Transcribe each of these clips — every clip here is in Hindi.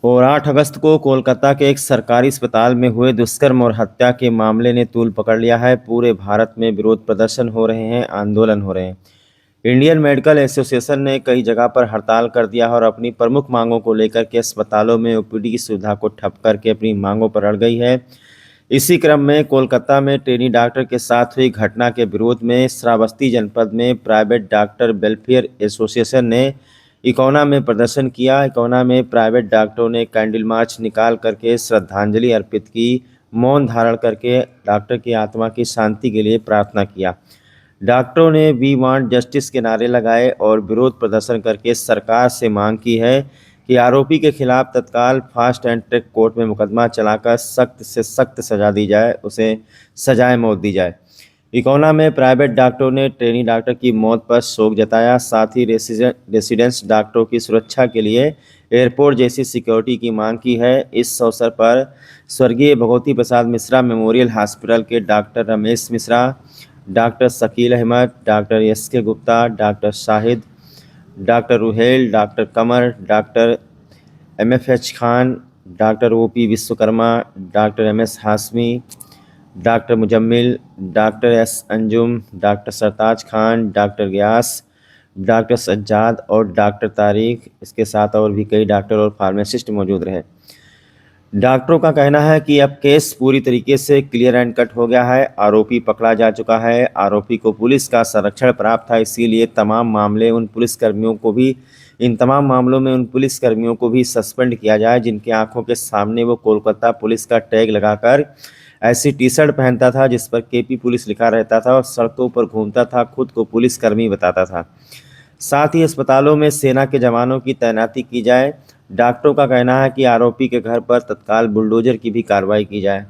और 8 अगस्त को कोलकाता के एक सरकारी अस्पताल में हुए दुष्कर्म और हत्या के मामले ने तूल पकड़ लिया है। पूरे भारत में विरोध प्रदर्शन हो रहे हैं, आंदोलन हो रहे हैं। इंडियन मेडिकल एसोसिएशन ने कई जगह पर हड़ताल कर दिया है और अपनी प्रमुख मांगों को लेकर के अस्पतालों में ओपीडी की सुविधा को ठप करके अपनी मांगों पर अड़ गई है। इसी क्रम में कोलकाता में ट्रेनी डॉक्टर के साथ हुई घटना के विरोध में श्रावस्ती जनपद में प्राइवेट डॉक्टर वेलफेयर एसोसिएशन ने इकोना में प्रदर्शन किया। इकोना में प्राइवेट डॉक्टरों ने कैंडल मार्च निकाल करके श्रद्धांजलि अर्पित की, मौन धारण करके डॉक्टर की आत्मा की शांति के लिए प्रार्थना किया। डॉक्टरों ने वी वांट जस्टिस के नारे लगाए और विरोध प्रदर्शन करके सरकार से मांग की है कि आरोपी के खिलाफ तत्काल फास्ट एंड ट्रैक कोर्ट में मुकदमा चलाकर सख्त से सख्त सजा दी जाए, उसे सजाए मौत दी जाए। इकोना में प्राइवेट डॉक्टरों ने ट्रेनी डॉक्टर की मौत पर शोक जताया। साथ ही रेसिडेंस डॉक्टरों की सुरक्षा के लिए एयरपोर्ट जैसी सिक्योरिटी की मांग की है। इस अवसर पर स्वर्गीय भगवती प्रसाद मिश्रा मेमोरियल हॉस्पिटल के doctor Ramesh Mishra, doctor Shakeel Ahmed, doctor S K. Gupta, doctor Shahid, doctor Ruhel, doctor Qamar, doctor M.F.H. Khan, doctor O.P. Vishwakarma, doctor M.S. Hashmi, doctor Muzammil, doctor S. Anjum, doctor Sartaj Khan, doctor Gyas, doctor Sajjad और डॉक्टर तारिक, इसके साथ और भी कई डॉक्टर और फार्मासिस्ट मौजूद रहे। डॉक्टरों का कहना है कि अब केस पूरी तरीके से क्लियर एंड कट हो गया है। आरोपी पकड़ा जा चुका है। आरोपी को पुलिस का संरक्षण प्राप्त था, इसीलिए इन तमाम मामलों में उन पुलिसकर्मियों को भी सस्पेंड किया जाए जिनकी आंखों के सामने वो कोलकाता पुलिस का टैग लगाकर ऐसी टी शर्ट पहनता था जिस पर KP पुलिस लिखा रहता था और सड़कों पर घूमता था, खुद को पुलिसकर्मी बताता था। साथ ही अस्पतालों में सेना के जवानों की तैनाती की जाए। डॉक्टरों का कहना है कि आरोपी के घर पर तत्काल बुलडोजर की भी कार्रवाई की जाए।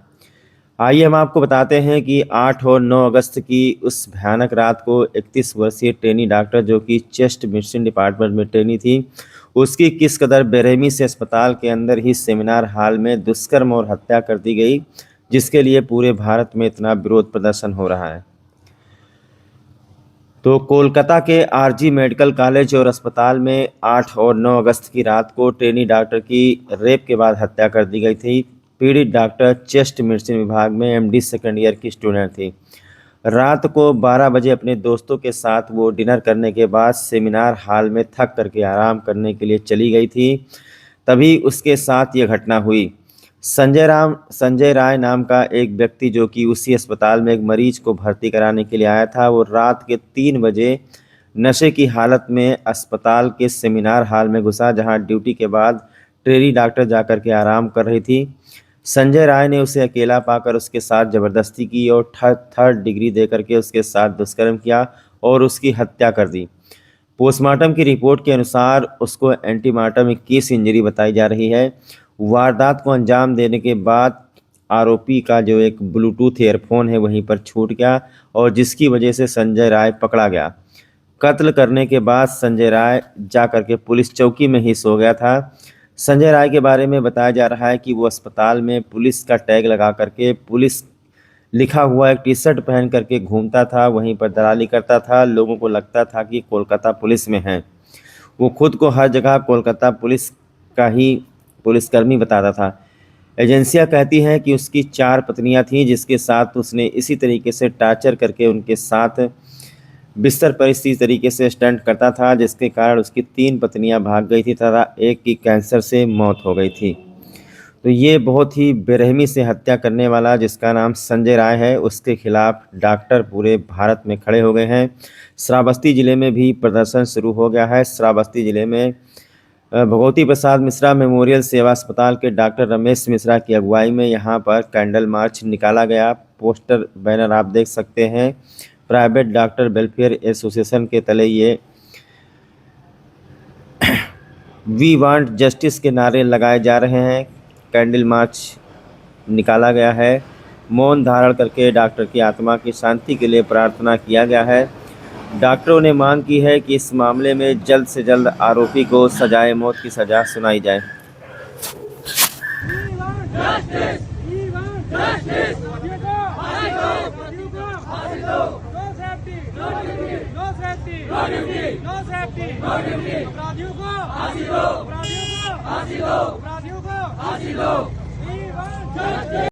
आइए हम आपको बताते हैं कि 8 और 9 अगस्त की उस भयानक रात को 31 वर्षीय ट्रेनी डॉक्टर जो कि चेस्ट मेडिसिन डिपार्टमेंट में ट्रेनी थी, उसकी किस कदर बेरहमी से अस्पताल के अंदर ही सेमिनार हॉल में दुष्कर्म और हत्या कर दी गई, जिसके लिए पूरे भारत में इतना विरोध प्रदर्शन हो रहा है। तो कोलकाता के RG मेडिकल कॉलेज और अस्पताल में 8 और 9 अगस्त की रात को ट्रेनी डॉक्टर की रेप के बाद हत्या कर दी गई थी। पीड़ित डॉक्टर चेस्ट मेडिसिन विभाग में MD सेकेंड ईयर की स्टूडेंट थी। रात को 12 बजे अपने दोस्तों के साथ वो डिनर करने के बाद सेमिनार हॉल में थक करके आराम करने के लिए चली गई थी। तभी उसके साथ ये घटना हुई। संजय राय नाम का एक व्यक्ति जो कि उसी अस्पताल में एक मरीज को भर्ती कराने के लिए आया था, वो रात के 3 बजे नशे की हालत में अस्पताल के सेमिनार हॉल में घुसा, जहां ड्यूटी के बाद ट्रेनी डॉक्टर जाकर के आराम कर रही थी। संजय राय ने उसे अकेला पाकर उसके साथ ज़बरदस्ती की और थर्ड डिग्री देकर के उसके साथ दुष्कर्म किया और उसकी हत्या कर दी। पोस्टमार्टम की रिपोर्ट के अनुसार उसको एंटीमार्टम 21 इंजरी बताई जा रही है। वारदात को अंजाम देने के बाद आरोपी का जो एक ब्लूटूथ ईयरफोन है वहीं पर छूट गया और जिसकी वजह से संजय राय पकड़ा गया। कत्ल करने के बाद संजय राय जाकर के पुलिस चौकी में ही सो गया था। संजय राय के बारे में बताया जा रहा है कि वो अस्पताल में पुलिस का टैग लगा करके पुलिस लिखा हुआ एक टी शर्ट पहन करके घूमता था, वहीं पर दलाली करता था। लोगों को लगता था कि कोलकाता पुलिस में है। वो खुद को हर जगह कोलकाता पुलिस का ही पुलिसकर्मी बताता था। एजेंसियां कहती हैं कि उसकी 4 पत्नियां थीं जिसके साथ उसने इसी तरीके से टार्चर करके उनके साथ बिस्तर पर इसी तरीके से स्टंट करता था, जिसके कारण उसकी 3 पत्नियां भाग गई थी तथा एक की कैंसर से मौत हो गई थी। तो ये बहुत ही बेरहमी से हत्या करने वाला जिसका नाम संजय राय है, उसके खिलाफ डॉक्टर पूरे भारत में खड़े हो गए हैं। श्रावस्ती ज़िले में भी प्रदर्शन शुरू हो गया है। श्रावस्ती ज़िले में भगवती प्रसाद मिश्रा मेमोरियल सेवा अस्पताल के डॉक्टर रमेश मिश्रा की अगुवाई में यहाँ पर कैंडल मार्च निकाला गया। पोस्टर बैनर आप देख सकते हैं। प्राइवेट डॉक्टर वेलफेयर एसोसिएशन के तले ये वी वांट जस्टिस के नारे लगाए जा रहे हैं। कैंडल मार्च निकाला गया है। मौन धारण करके डॉक्टर की आत्मा की शांति के लिए प्रार्थना किया गया है। डॉक्टरों ने मांग की है कि इस मामले में जल्द से जल्द आरोपी को सजाए मौत की सजा सुनाई जाए। अपराधियों को We want justice.